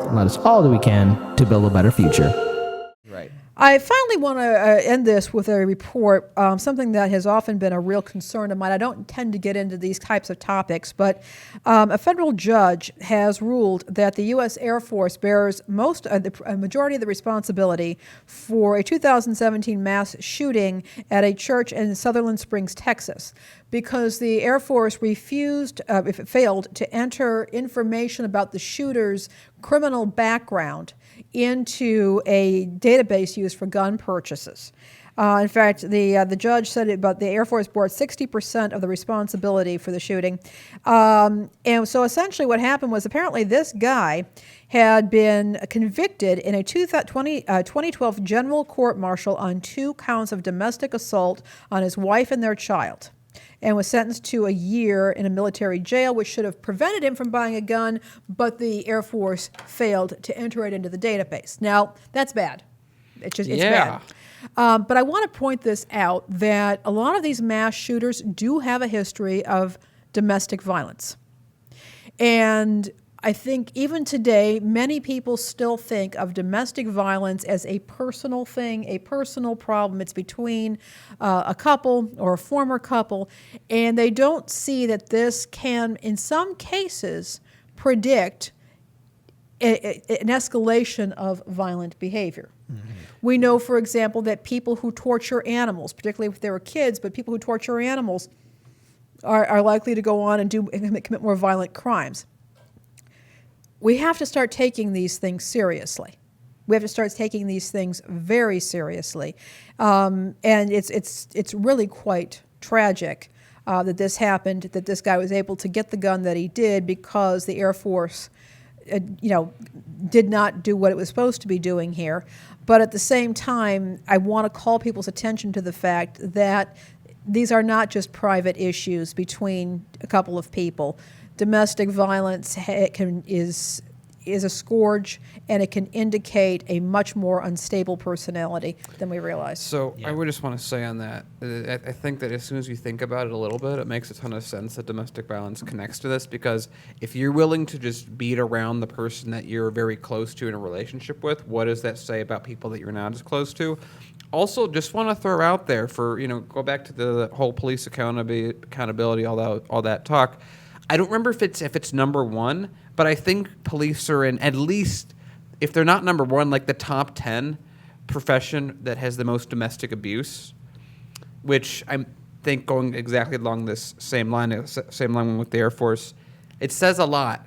and let us all do we can to build a better future. Right. I finally want to end this with a report, something that has often been a real concern of mine. I don't tend to get into these types of topics, but a federal judge has ruled that the U.S. Air Force bears a majority of the responsibility for a 2017 mass shooting at a church in Sutherland Springs, Texas, because the Air Force failed to enter information about the shooter's criminal background into a database used for gun purchases. In fact, the judge said the Air Force bore 60% of the responsibility for the shooting. And so essentially what happened was apparently this guy had been convicted in a 2012 general court-martial on 2 counts of domestic assault on his wife and their child, and was sentenced to a year in a military jail, which should have prevented him from buying a gun, but the Air Force failed to enter it into the database. Now, that's bad. It's bad. But I want to point this out, that a lot of these mass shooters do have a history of domestic violence. And I think even today, many people still think of domestic violence as a personal thing, a personal problem. It's between a couple or a former couple, and they don't see that this can, in some cases, predict an escalation of violent behavior. Mm-hmm. We know, for example, that people who torture animals, particularly if they were kids, but people who torture animals are likely to go on and commit more violent crimes. We have to start taking these things seriously. We have to start taking these things very seriously. And it's really quite tragic that this happened, that this guy was able to get the gun that he did because the Air Force did not do what it was supposed to be doing here. But at the same time, I want to call people's attention to the fact that these are not just private issues between a couple of people. Domestic violence is a scourge, and it can indicate a much more unstable personality than we realize. So I would just want to say on that, I think that as soon as you think about it a little bit, it makes a ton of sense that domestic violence connects to this, because if you're willing to just beat around the person that you're very close to in a relationship with, what does that say about people that you're not as close to? Also, just want to throw out there go back to the whole police accountability, all that talk. I don't remember if it's number one, but I think police are in, at least, if they're not number one, like the top 10 profession that has the most domestic abuse, which I think going exactly along this same line with the Air Force, it says a lot